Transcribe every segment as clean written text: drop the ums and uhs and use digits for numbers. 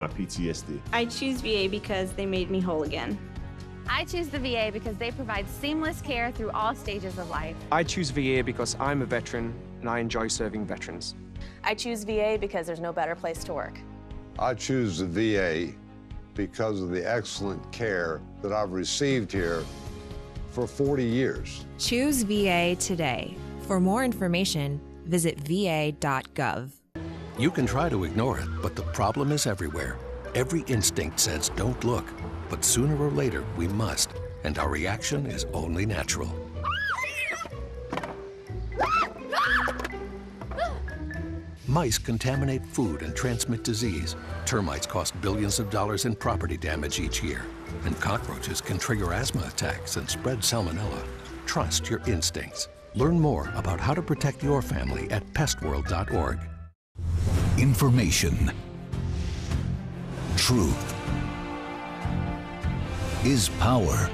my PTSD. I choose VA because they made me whole again. I choose the VA because they provide seamless care through all stages of life. I choose VA because I'm a veteran and I enjoy serving veterans. I choose VA because there's no better place to work. I choose the VA because of the excellent care that I've received here for 40 years. Choose VA today. For more information, visit va.gov. You can try to ignore it, but the problem is everywhere. Every instinct says don't look, but sooner or later we must, and our reaction is only natural. Mice contaminate food and transmit disease. Termites cost billions of dollars in property damage each year. And cockroaches can trigger asthma attacks and spread salmonella. Trust your instincts. Learn more about how to protect your family at pestworld.org. Information. Truth. Is power.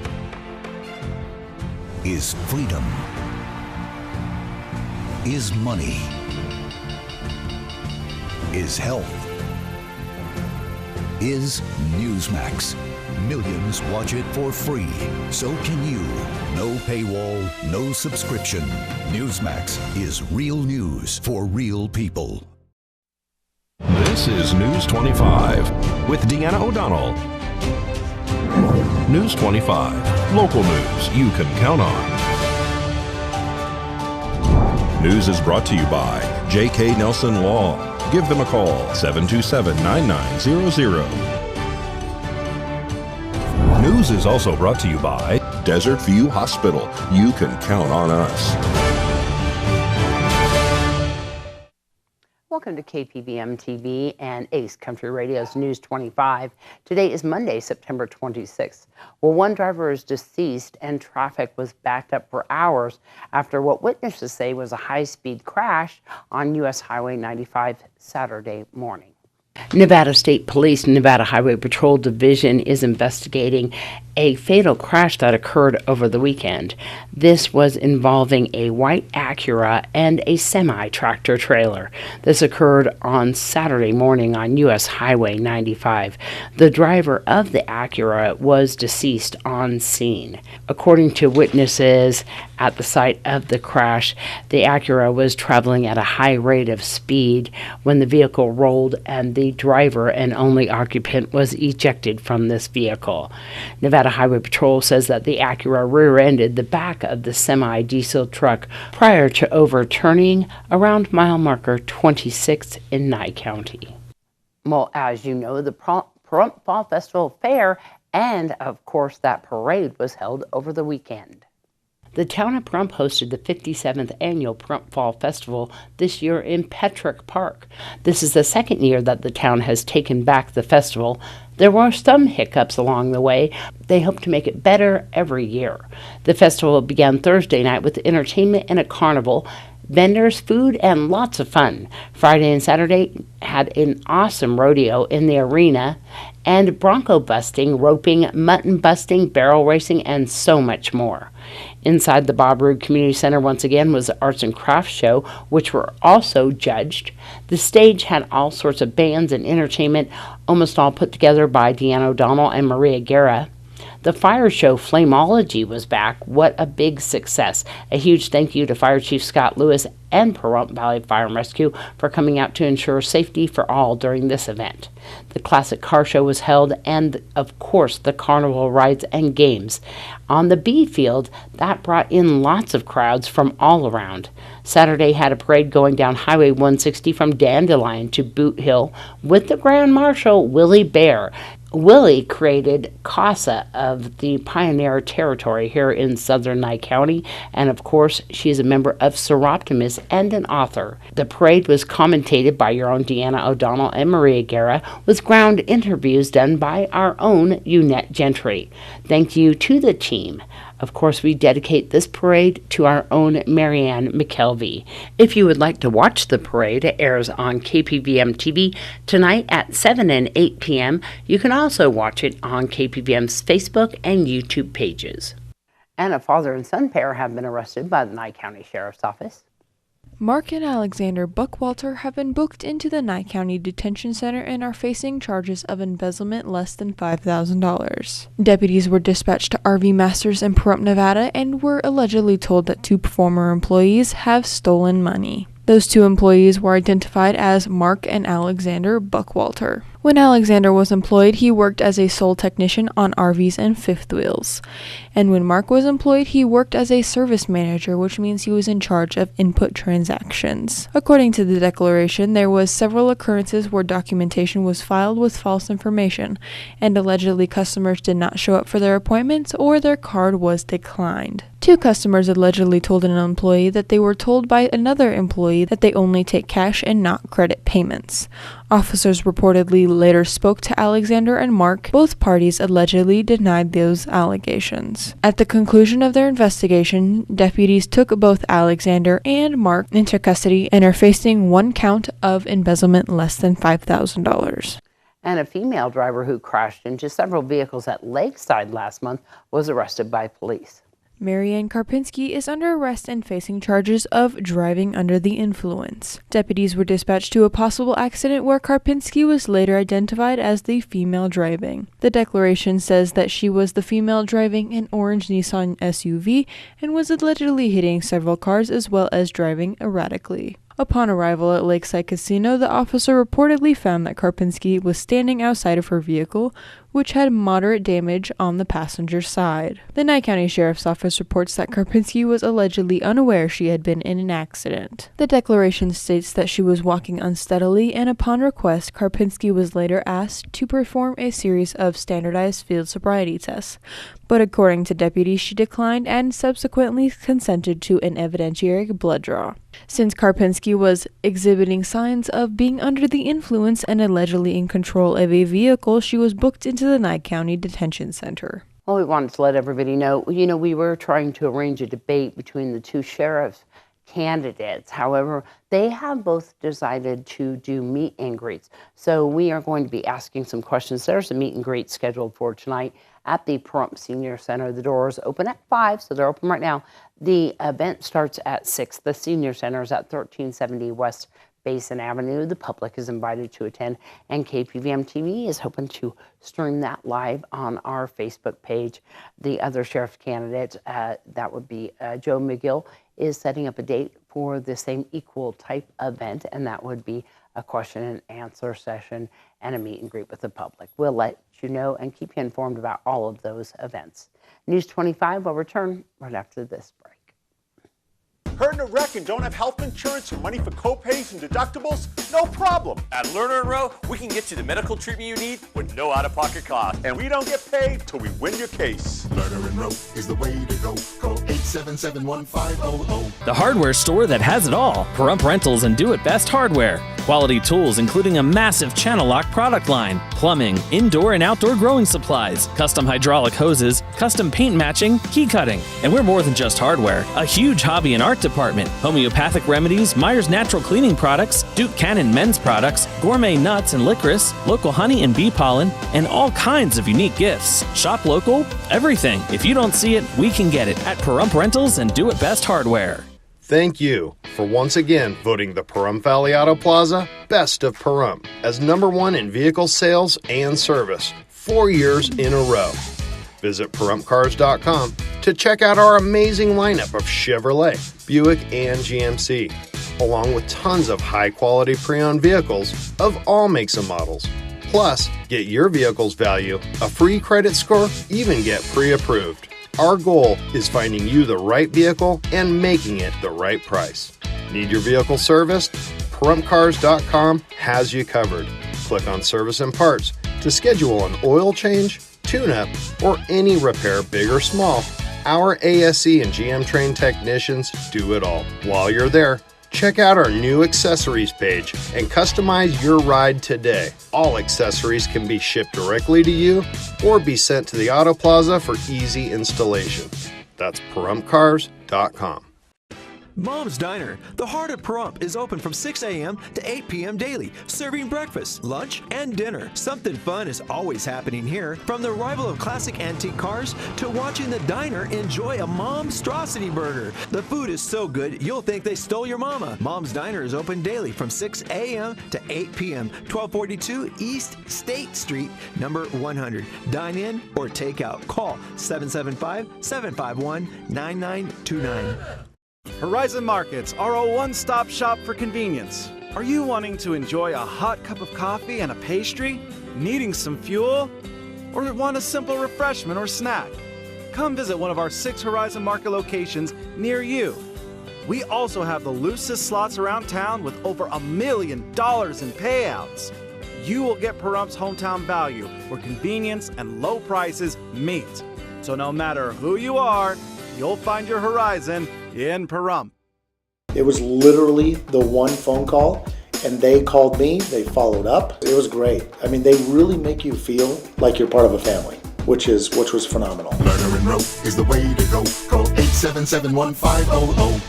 Is freedom. Is money. Is health. Is Newsmax. Millions watch it for free. So can you. No paywall, no subscription. Newsmax is real news for real people. This is News 25 with Deanna O'Donnell. News 25, local news you can count on. News is brought to you by J.K. Nelson Law. Give them a call, 727-9900. News is also brought to you by Desert View Hospital. You can count on us. Welcome to KPVM TV and Ace Country Radio's News 25. Today is Monday, September 26th. Well, one driver is deceased and traffic was backed up for hours after what witnesses say was a high-speed crash on U.S. Highway 95 Saturday morning. Nevada State Police Nevada Highway Patrol Division is investigating a fatal crash that occurred over the weekend. This was involving a white Acura and a semi-tractor trailer. This occurred on Saturday morning on U.S. Highway 95. The driver of the Acura was deceased on scene. According to witnesses at the site of the crash, the Acura was traveling at a high rate of speed when the vehicle rolled and the driver and only occupant was ejected from this vehicle. Nevada Highway Patrol says that the Acura rear-ended the back of the semi-diesel truck prior to overturning around mile marker 26 in Nye County. Well, as you know, the Pahrump Fall Festival Fair and, of course, that parade was held over the weekend. The town of Pahrump hosted the 57th annual Pahrump Fall Festival this year in Petrick Park. This is the second year that the town has taken back the festival. There were some hiccups along the way. They hope to make it better every year. The festival began Thursday night with entertainment and a carnival, vendors, food, and lots of fun. Friday and Saturday had an awesome rodeo in the arena, and bronco busting, roping, mutton busting, barrel racing, and so much more. Inside the Bob Roode Community Center once again was the Arts and Crafts Show, which were also judged. The stage had all sorts of bands and entertainment, almost all put together by Deanna O'Donnell and Maria Guerra. The fire show Flameology was back. What a big success. A huge thank you to Fire Chief Scott Lewis and Pahrump Valley Fire and Rescue for coming out to ensure safety for all during this event. The classic car show was held and, of course, the carnival rides and games. On the B field, that brought in lots of crowds from all around. Saturday had a parade going down Highway 160 from Dandelion to Boot Hill with the Grand Marshal, Willie Bear. Willie created CASA of the Pioneer Territory here in southern Nye County, and of course, she is a member of Seroptimus and an author. The parade was commentated by your own Deanna O'Donnell and Maria Guerra, with ground interviews done by our own Unette Gentry. Thank you to the team. Of course, we dedicate this parade to our own Marianne McKelvey. If you would like to watch the parade, it airs on KPVM TV tonight at 7 and 8 p.m. You can also watch it on KPVM's Facebook and YouTube pages. And a father and son pair have been arrested by the Nye County Sheriff's Office. Mark and Alexander Buckwalter have been booked into the Nye County Detention Center and are facing charges of embezzlement less than $5,000. Deputies were dispatched to RV Masters in Pahrump, Nevada, and were allegedly told that 2 former employees have stolen money. Those 2 employees were identified as Mark and Alexander Buckwalter. When Alexander was employed, he worked as a sole technician on RVs and fifth wheels. And when Mark was employed, he worked as a service manager, which means he was in charge of input transactions. According to the declaration, there was several occurrences where documentation was filed with false information, and allegedly customers did not show up for their appointments or their card was declined. 2 customers allegedly told an employee that they were told by another employee that they only take cash and not credit payments. Officers reportedly later spoke to Alexander and Mark. Both parties allegedly denied those allegations. At the conclusion of their investigation, deputies took both Alexander and Mark into custody and are facing 1 count of embezzlement less than $5,000. And a female driver who crashed into several vehicles at Lakeside last month was arrested by police. Marianne Karpinski is under arrest and facing charges of driving under the influence. Deputies were dispatched to a possible accident where Karpinski was later identified as the female driving. The declaration says that she was the female driving an orange Nissan SUV and was allegedly hitting several cars as well as driving erratically. Upon arrival at Lakeside Casino, the officer reportedly found that Karpinski was standing outside of her vehicle, which had moderate damage on the passenger side. The Nye County Sheriff's Office reports that Karpinski was allegedly unaware she had been in an accident. The declaration states that she was walking unsteadily, and upon request, Karpinski was later asked to perform a series of standardized field sobriety tests. But according to deputies, she declined and subsequently consented to an evidentiary blood draw. Since Karpinski was exhibiting signs of being under the influence and allegedly in control of a vehicle, she was booked into the Nye County Detention Center. Well, we wanted to let everybody know, we were trying to arrange a debate between the 2 sheriff candidates. However, they have both decided to do meet and greets. So we are going to be asking some questions. There's a meet and greet scheduled for tonight at the Pahrump Senior Center. The doors open at 5, so they're open right now. The event starts at 6. The Senior Center is at 1370 West Basin Avenue. The public is invited to attend, and KPVM TV is hoping to stream that live on our Facebook page. The other sheriff candidate, that would be Joe McGill, is setting up a date for the same equal type event, and that would be a question and answer session and a meet and greet with the public. We'll let you know and keep you informed about all of those events. News 25 will return right after this break. Hurt in a wreck and don't have health insurance or money for co-pays and deductibles? No problem. At Lerner & Rowe, we can get you the medical treatment you need with no out-of-pocket cost. And we don't get paid till we win your case. Lerner & Rowe is the way to go. Call 877-1500. The hardware store that has it all. Pahrump Rentals and Do It Best Hardware. Quality tools including a massive channel lock product line, plumbing, indoor and outdoor growing supplies, custom hydraulic hoses, custom paint matching, key cutting. And we're more than just hardware. A huge hobby and art department, homeopathic remedies, Myers Natural Cleaning Products, Duke Cannon men's products, gourmet nuts and licorice, local honey and bee pollen, and all kinds of unique gifts. Shop local, everything. If you don't see it, we can get it at Pahrump Rentals and Do It Best Hardware. Thank you for once again voting the Pahrump Valley Auto Plaza Best of Pahrump as #1 in vehicle sales and service 4 years in a row. Visit PaHrumpCars.com to check out our amazing lineup of Chevrolet, Buick, and GMC, along with tons of high-quality pre-owned vehicles of all makes and models. Plus, get your vehicle's value, a free credit score, even get pre-approved. Our goal is finding you the right vehicle and making it the right price. Need your vehicle serviced? PaHrumpCars.com has you covered. Click on Service and Parts to schedule an oil change, tune-up, or any repair, big or small. Our ASE and GM trained technicians do it all. While you're there, check out our new accessories page and customize your ride today. All accessories can be shipped directly to you or be sent to the Auto Plaza for easy installation. That's PaHrumpCars.com. Mom's Diner, the heart of Pahrump, is open from 6 a.m. to 8 p.m. daily, serving breakfast, lunch, and dinner. Something fun is always happening here, from the arrival of classic antique cars to watching the diner enjoy a Momstrosity burger. The food is so good, you'll think they stole your mama. Mom's Diner is open daily from 6 a.m. to 8 p.m., 1242 East State Street, number 100. Dine in or take out. Call 775-751-9929. Horizon Markets are a one-stop shop for convenience. Are you wanting to enjoy a hot cup of coffee and a pastry? Needing some fuel? Or want a simple refreshment or snack? Come visit one of our 6 Horizon Market locations near you. We also have the loosest slots around town with over $1 million in payouts. You will get Parump's hometown value where convenience and low prices meet. So no matter who you are, you'll find your Horizon in Pahrump. It was literally the one phone call, and they called me, they followed up. It was great. I mean, they really make you feel like you're part of a family, which was phenomenal. Lerner and Rowe is the way to go. Call 877-1500.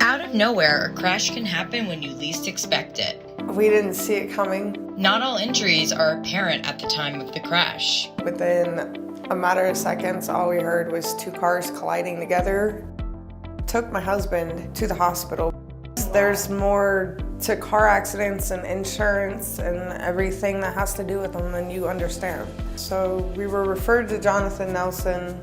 Out of nowhere, a crash can happen when you least expect it. We didn't see it coming. Not all injuries are apparent at the time of the crash. Within a matter of seconds, all we heard was 2 cars colliding together. Took my husband to the hospital. There's more to car accidents and insurance and everything that has to do with them than you understand. So we were referred to Jonathan Nelson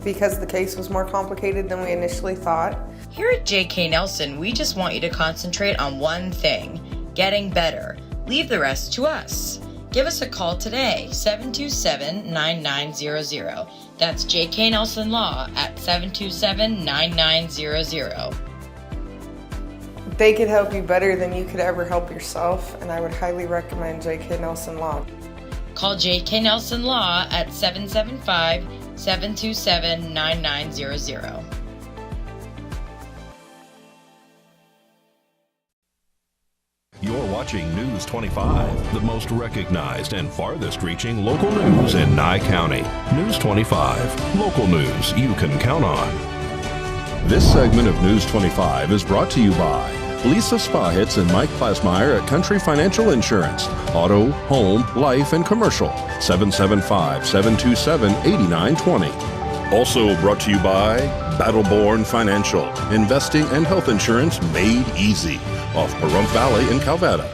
because the case was more complicated than we initially thought. Here at J.K. Nelson, we just want you to concentrate on one thing, getting better. Leave the rest to us. Give us a call today, 727-9900. That's J.K. Nelson Law at 727-9900. They could help you better than you could ever help yourself, and I would highly recommend J.K. Nelson Law. Call J.K. Nelson Law at 775-727-9900. You're watching News 25, the most recognized and farthest-reaching local news in Nye County. News 25, local news you can count on. This segment of News 25 is brought to you by Lisa Spahitz and Mike Plasmeyer at Country Financial Insurance. Auto, home, life, and commercial. 775-727-8920. Also brought to you by Battleborn Financial. Investing and health insurance made easy. Off Pahrump Valley in Calvada.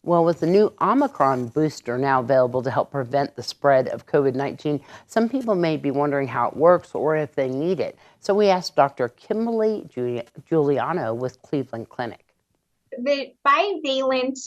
Well, with the new Omicron booster now available to help prevent the spread of COVID-19, some people may be wondering how it works or if they need it. So we asked Dr. Kimberly Giuliano with Cleveland Clinic. The bivalent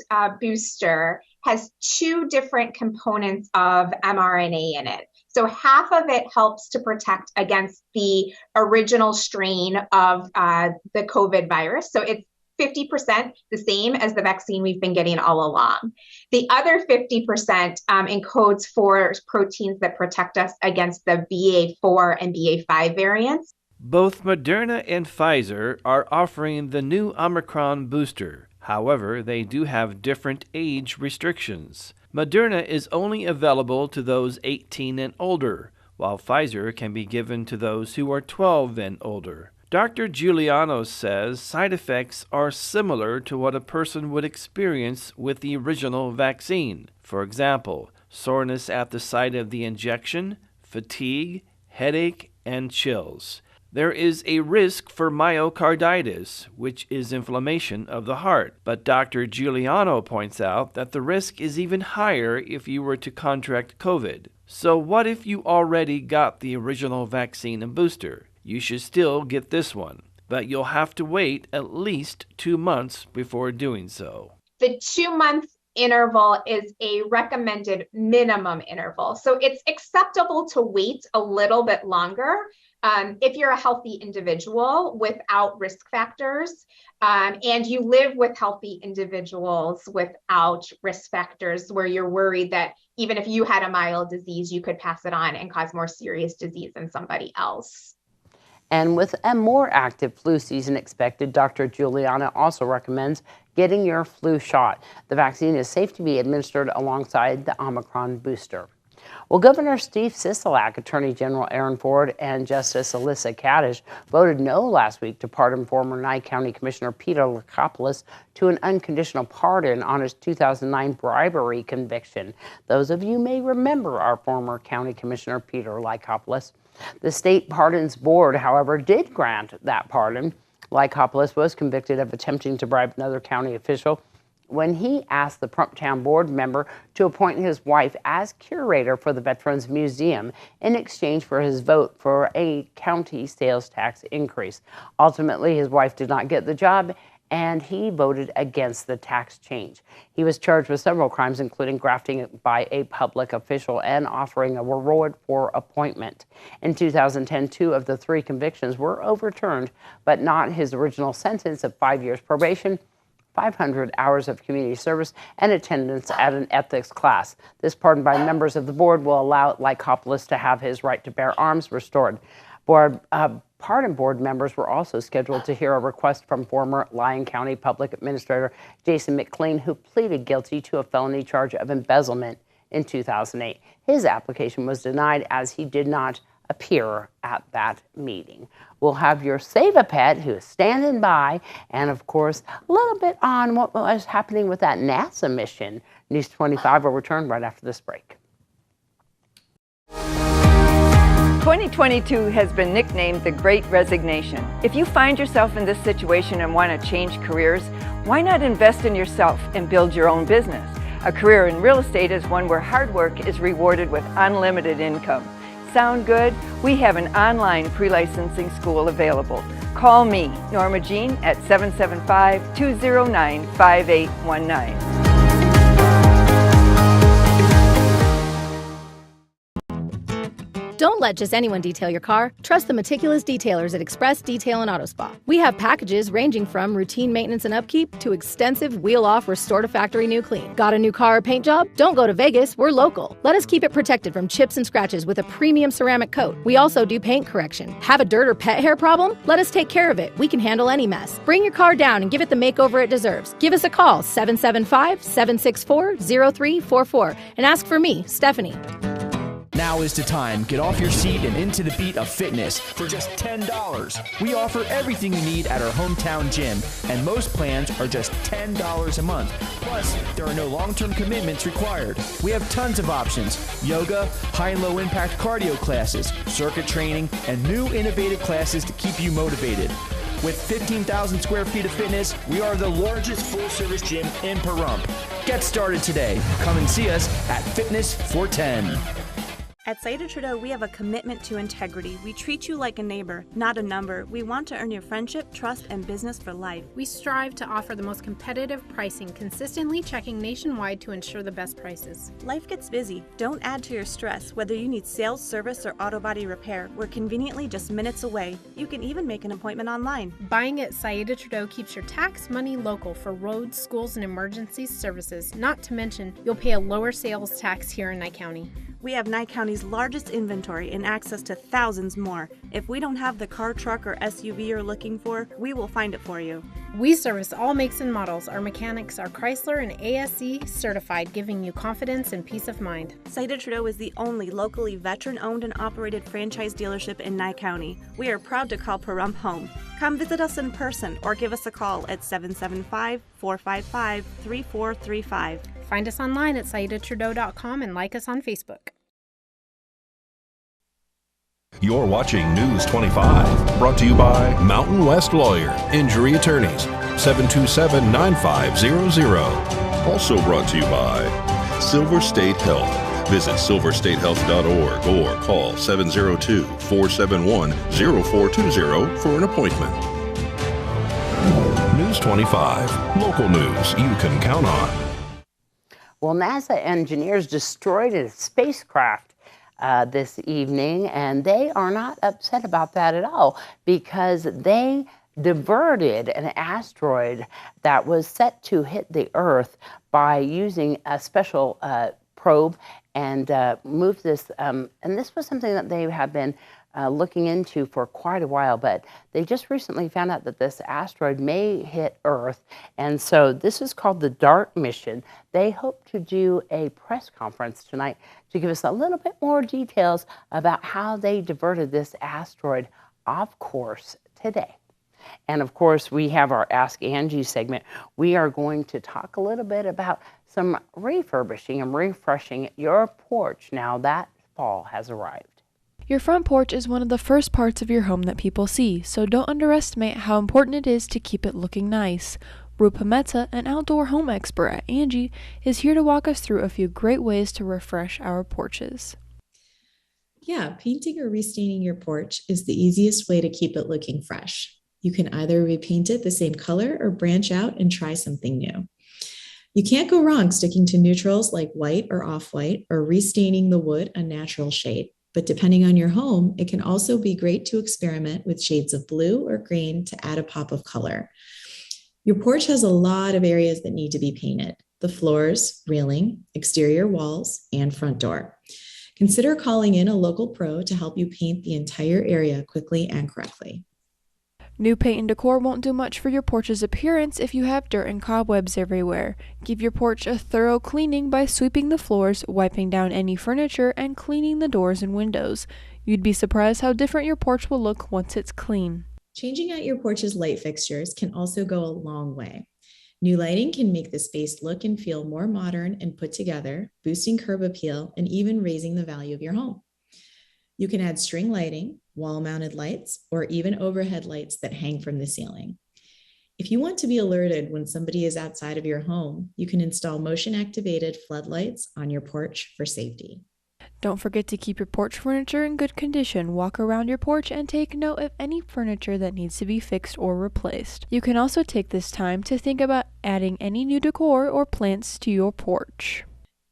booster has 2 different components of mRNA in it. So half of it helps to protect against the original strain of the COVID virus. So it's 50% the same as the vaccine we've been getting all along. The other 50% encodes for proteins that protect us against the BA4 and BA5 variants. Both Moderna and Pfizer are offering the new Omicron booster. However, they do have different age restrictions. Moderna is only available to those 18 and older, while Pfizer can be given to those who are 12 and older. Dr. Giuliano says side effects are similar to what a person would experience with the original vaccine. For example, soreness at the site of the injection, fatigue, headache, and chills. There is a risk for myocarditis, which is inflammation of the heart, but Dr. Giuliano points out that the risk is even higher if you were to contract COVID. So what if you already got the original vaccine and booster? You should still get this one, but you'll have to wait at least 2 months before doing so. The 2-month interval is a recommended minimum interval. So it's acceptable to wait a little bit longer if you're a healthy individual without risk factors, and you live with healthy individuals without risk factors where you're worried that even if you had a mild disease, you could pass it on and cause more serious disease in somebody else. And with a more active flu season expected, Dr. Giuliano also recommends getting your flu shot. The vaccine is safe to be administered alongside the Omicron booster. Well, Governor Steve Sisolak, Attorney General Aaron Ford, and Justice Alyssa Kaddish voted no last week to pardon former Nye County Commissioner Peter Lakopoulos to an unconditional pardon on his 2009 bribery conviction. Those of you may remember our former County Commissioner Peter Lakopoulos. The State Pardons Board, however, did grant that pardon. Lakopoulos was convicted of attempting to bribe another county official when he asked the Prumptown board member to appoint his wife as curator for the Veterans Museum in exchange for his vote for a county sales tax increase. Ultimately, his wife did not get the job, and he voted against the tax change. He was charged with several crimes, including grafting by a public official and offering a reward for appointment. In 2010, 2 of the 3 convictions were overturned, but not his original sentence of 5 years probation, 500 hours of community service, and attendance at an ethics class. This pardon by members of the board will allow Lakopoulos to have his right to bear arms restored. Pardon board members were also scheduled to hear a request from former Lyon County Public Administrator Jason McLean, who pleaded guilty to a felony charge of embezzlement in 2008. His application was denied as he did not appear at that meeting. We'll have your Save a Pet, who is standing by, and of course, a little bit on what was happening with that NASA mission. News 25 will return right after this break. 2022 has been nicknamed the Great Resignation. If you find yourself in this situation and want to change careers, why not invest in yourself and build your own business? A career in real estate is one where hard work is rewarded with unlimited income. Sound good? We have an online pre-licensing school available. Call me, Norma Jean, at 775-209-5819. Don't let just anyone detail your car. Trust the meticulous detailers at Express Detail and Auto Spa. We have packages ranging from routine maintenance and upkeep to extensive wheel-off restore to factory new clean. Got a new car or paint job? Don't go to Vegas, we're local. Let us keep it protected from chips and scratches with a premium ceramic coat. We also do paint correction. Have a dirt or pet hair problem? Let us take care of it. We can handle any mess. Bring your car down and give it the makeover it deserves. Give us a call, 775-764-0344, and ask for me, Stephanie. Now is the time. Get off your seat and into the beat of fitness for just $10. We offer everything you need at our hometown gym, and most plans are just $10 a month. Plus, there are no long-term commitments required. We have tons of options: yoga, high and low impact cardio classes, circuit training, and new innovative classes to keep you motivated. With 15,000 square feet of fitness, we are the largest full-service gym in Pahrump. Get started today. Come and see us at Fitness 410. At Saida Trudeau, we have a commitment to integrity. We treat you like a neighbor, not a number. We want to earn your friendship, trust, and business for life. We strive to offer the most competitive pricing, consistently checking nationwide to ensure the best prices. Life gets busy. Don't add to your stress. Whether you need sales, service, or auto body repair, we're conveniently just minutes away. You can even make an appointment online. Buying at Saida Trudeau keeps your tax money local for roads, schools, and emergency services. Not to mention, you'll pay a lower sales tax here in Nye County. We have Nye County's largest inventory and access to thousands more. If we don't have the car, truck, or SUV you're looking for, we will find it for you. We service all makes and models. Our mechanics are Chrysler and ASE certified, giving you confidence and peace of mind. Saida Trudeau is the only locally veteran-owned and operated franchise dealership in Nye County. We are proud to call Pahrump home. Come visit us in person or give us a call at 775-455-3435. Find us online at SaidaTrudeau.com and like us on Facebook. You're watching News 25, brought to you by Mountain West Lawyer, Injury Attorneys, 727-9500. Also brought to you by Silver State Health. Visit silverstatehealth.org or call 702-471-0420 for an appointment. News 25, local news you can count on. Well, NASA engineers destroyed a spacecraft this evening, and they are not upset about that at all because they diverted an asteroid that was set to hit the Earth by using a special probe and moved this. And this was something that they have been looking into for quite a while, but they just recently found out that this asteroid may hit Earth, and so this is called the DART mission. They hope to do a press conference tonight to give us a little bit more details about how they diverted this asteroid off course today. And of course, we have our Ask Angie segment. We are going to talk a little bit about some refurbishing and refreshing your porch now that fall has arrived. Your front porch is one of the first parts of your home that people see, so don't underestimate how important it is to keep it looking nice. Rupa Mehta, an outdoor home expert at Angie, is here to walk us through a few great ways to refresh our porches. Yeah, painting or restaining your porch is the easiest way to keep it looking fresh. You can either repaint it the same color or branch out and try something new. You can't go wrong sticking to neutrals like white or off-white or restaining the wood a natural shade. But depending on your home, it can also be great to experiment with shades of blue or green to add a pop of color. Your porch has a lot of areas that need to be painted: the floors, railing, exterior walls, and front door. Consider calling in a local pro to help you paint the entire area quickly and correctly. New paint and decor won't do much for your porch's appearance if you have dirt and cobwebs everywhere. Give your porch a thorough cleaning by sweeping the floors, wiping down any furniture, and cleaning the doors and windows. You'd be surprised how different your porch will look once it's clean. Changing out your porch's light fixtures can also go a long way. New lighting can make the space look and feel more modern and put together, boosting curb appeal and even raising the value of your home. You can add string lighting, wall-mounted lights, or even overhead lights that hang from the ceiling. If you want to be alerted when somebody is outside of your home, you can install motion-activated floodlights on your porch for safety. Don't forget to keep your porch furniture in good condition. Walk around your porch and take note of any furniture that needs to be fixed or replaced. You can also take this time to think about adding any new decor or plants to your porch.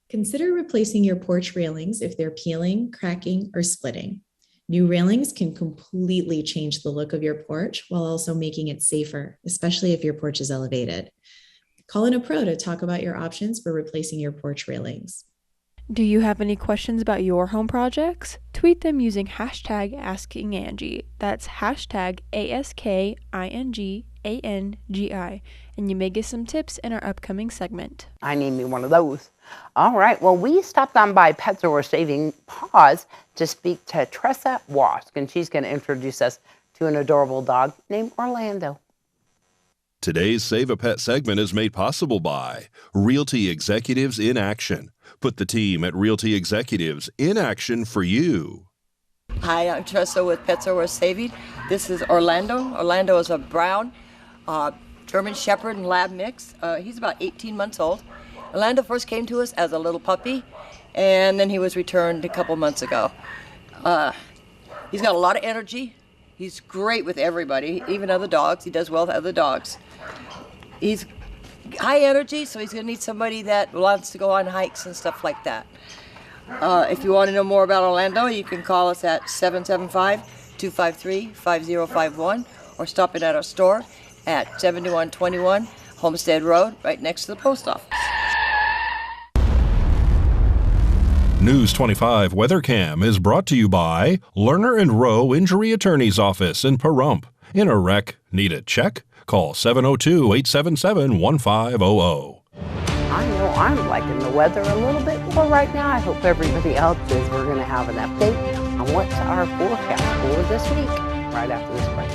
Consider replacing your porch railings if they're peeling, cracking, or splitting. New railings can completely change the look of your porch while also making it safer, especially if your porch is elevated. Call in a pro to talk about your options for replacing your porch railings. Do you have any questions about your home projects? Tweet them using hashtag AskingAngie. That's hashtag AskingAngie, and you may get some tips in our upcoming segment. I need me one of those. All right, well, we stopped on by Pets That Were Saving Paws to speak to Tressa Wask, and she's going to introduce us to an adorable dog named Orlando. Today's Save a Pet segment is made possible by Realty Executives in Action. Put the team at Realty Executives in action for you. Hi, I'm Tressa with Pets That Were Saving. This is Orlando. Orlando is a brown German Shepherd and Lab mix. He's about 18 months old. Orlando first came to us as a little puppy, and then he was returned a couple months ago. He's got a lot of energy. He's great with everybody, even other dogs. He does well with other dogs. He's high energy, so he's going to need somebody that wants to go on hikes and stuff like that. If you want to know more about Orlando, you can call us at 775-253-5051 or stop in at our store at 7121 Homestead Road, right next to the post office. News 25 WeatherCam is brought to you by Lerner & Rowe Injury Attorney's Office in Pahrump. In a wreck, need a check? Call 702-877-1500. I know I'm liking the weather a little bit more right now. I hope everybody else is. We're going to have an update on what's our forecast for this week right after this break.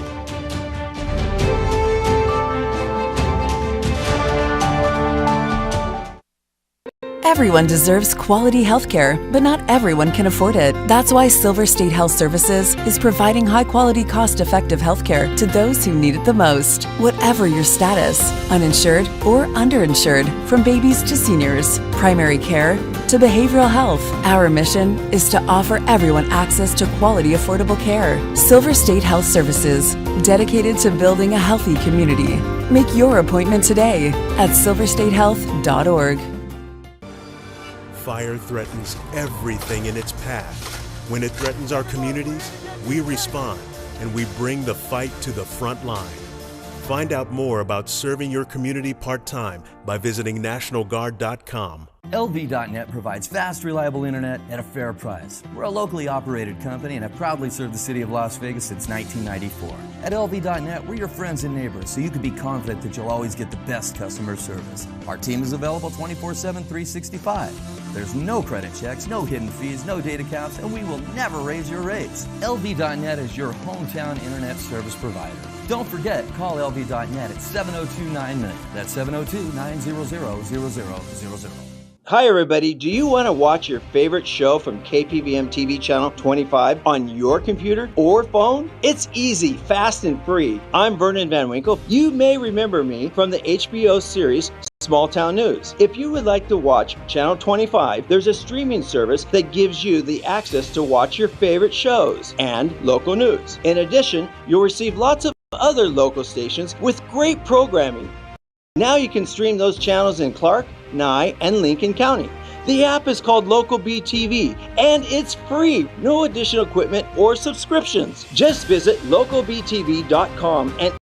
Everyone deserves quality health care, but not everyone can afford it. That's why Silver State Health Services is providing high-quality, cost-effective health care to those who need it the most. Whatever your status, uninsured or underinsured, from babies to seniors, primary care to behavioral health, our mission is to offer everyone access to quality, affordable care. Silver State Health Services, dedicated to building a healthy community. Make your appointment today at silverstatehealth.org. Fire threatens everything in its path. When it threatens our communities, we respond and we bring the fight to the front line. Find out more about serving your community part-time by visiting nationalguard.com. LV.net provides fast, reliable internet at a fair price. We're a locally operated company and have proudly served the city of Las Vegas since 1994. At LV.net, we're your friends and neighbors, so you can be confident that you'll always get the best customer service. Our team is available 24/7, 365. There's no credit checks, no hidden fees, no data caps, and we will never raise your rates. LV.net is your hometown internet service provider. Don't forget, call LV.net at 702-9-MINUTE. That's 702-900-0000. Hi everybody, do you want to watch your favorite show from KPVM TV channel 25 on your computer or phone? It's easy, fast, and free. I'm Vernon Van Winkle. You may remember me from the HBO series Small Town News. If you would like to watch Channel 25, there's a streaming service that gives you the access to watch your favorite shows and local news. In addition, you'll receive lots of other local stations with great programming. Now you can stream those channels in Clark, Nye, and Lincoln County. The app is called Local BTV, and it's free. No additional equipment or subscriptions. Just visit localbtv.com and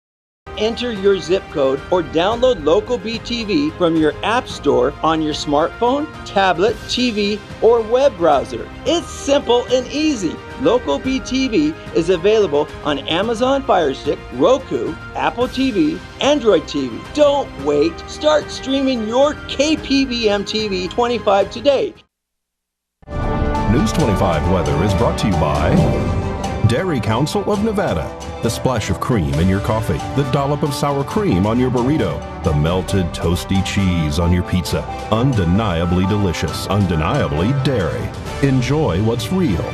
enter your zip code or download Local BTV from your app store on your smartphone, tablet, TV, or web browser. It's simple and easy. Local BTV is available on Amazon Fire Stick, Roku, Apple TV, Android TV. Don't wait. Start streaming your KPVM TV 25 today. News 25 weather is brought to you by Dairy Council of Nevada. The splash of cream in your coffee, the dollop of sour cream on your burrito, the melted toasty cheese on your pizza. Undeniably delicious, undeniably dairy. Enjoy what's real.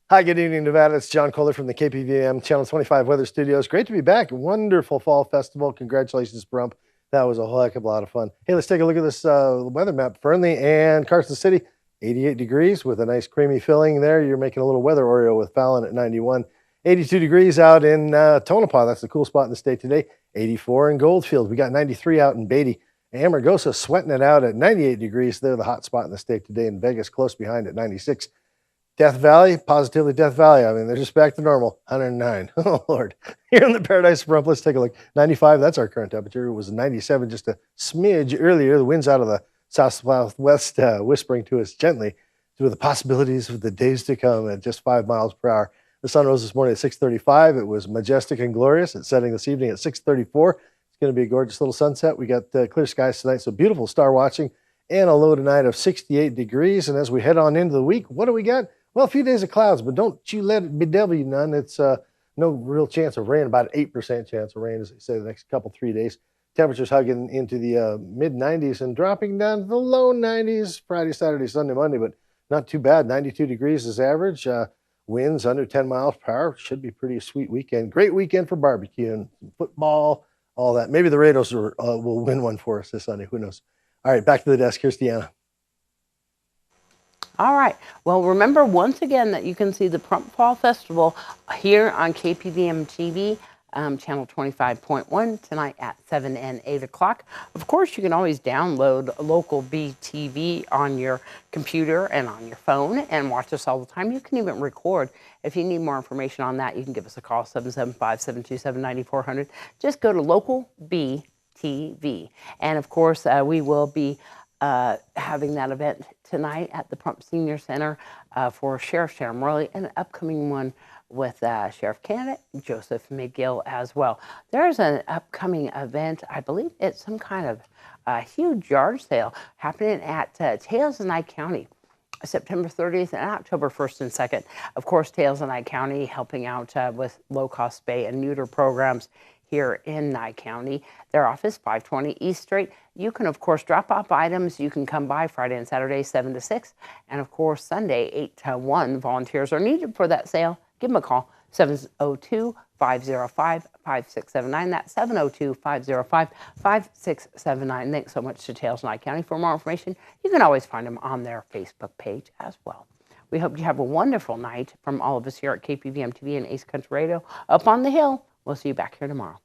Hi, good evening, Nevada. It's John Kohler from the KPVM Channel 25 Weather Studios. Great to be back. Wonderful fall festival. Congratulations, Brump. That was a heck of a lot of fun. Hey, let's take a look at this weather map. Fernley and Carson City, 88 degrees with a nice creamy filling there. You're making a little weather Oreo with Fallon at 91. 82 degrees out in Tonopah. That's the cool spot in the state today. 84 in Goldfield. We got 93 out in Beatty. Amargosa sweating it out at 98 degrees. They're the hot spot in the state today. In Vegas, close behind at 96. Death Valley, positively Death Valley. I mean, they're just back to normal. 109. Oh, Lord. Here in the Paradise Rump, let's take a look. 95, that's our current temperature. It was 97 just a smidge earlier. The wind's out of the south-southwest, whispering to us gently with the possibilities of the days to come at just 5 miles per hour. The sun rose this morning at 6:35. It was majestic and glorious. It's setting this evening at 6:34. It's going to be a gorgeous little sunset. We got clear skies tonight, so beautiful star watching and a low tonight of 68 degrees. And as we head on into the week, what do we got? Well, a few days of clouds, but don't you let it bedevil you none. It's no real chance of rain, about an 8% chance of rain, as they say, the next couple, 3 days. Temperatures hugging into the mid-90s and dropping down to the low 90s Friday, Saturday, Sunday, Monday, but not too bad. 92 degrees is average. Winds under 10 miles per hour. Should be pretty sweet weekend. Great weekend for barbecue and football, all that. Maybe the Raiders will win one for us this Sunday. Who knows? All right, back to the desk. Here's Deanna. All right. Well, remember once again that you can see the Prump Fall Festival here on KPVM TV, channel 25.1 tonight at 7 and 8 o'clock. Of course, you can always download Local BTV on your computer and on your phone and watch us all the time. You can even record. If you need more information on that, you can give us a call, 775-727-9400. Just go to Local BTV. And of course, we will be having that event tonight at the Prump Senior Center for Sheriff Sharon Morley, and an upcoming one with Sheriff candidate Joseph McGill as well. There's an upcoming event, I believe it's some kind of huge yard sale happening at Tails and Nye County, September 30th and October 1st and 2nd. Of course, Tails and Nye County helping out with low-cost spay and neuter programs here in Nye County. Their office, 520 East Street. You can, of course, drop off items. You can come by Friday and Saturday, 7 to 6. And, of course, Sunday, 8 to 1. Volunteers are needed for that sale. Give them a call, 702-505-5679. That's 702-505-5679. Thanks so much to Tails Nye County. For more information, you can always find them on their Facebook page as well. We hope you have a wonderful night from all of us here at KPVM TV and Ace Country Radio up on the hill. We'll see you back here tomorrow.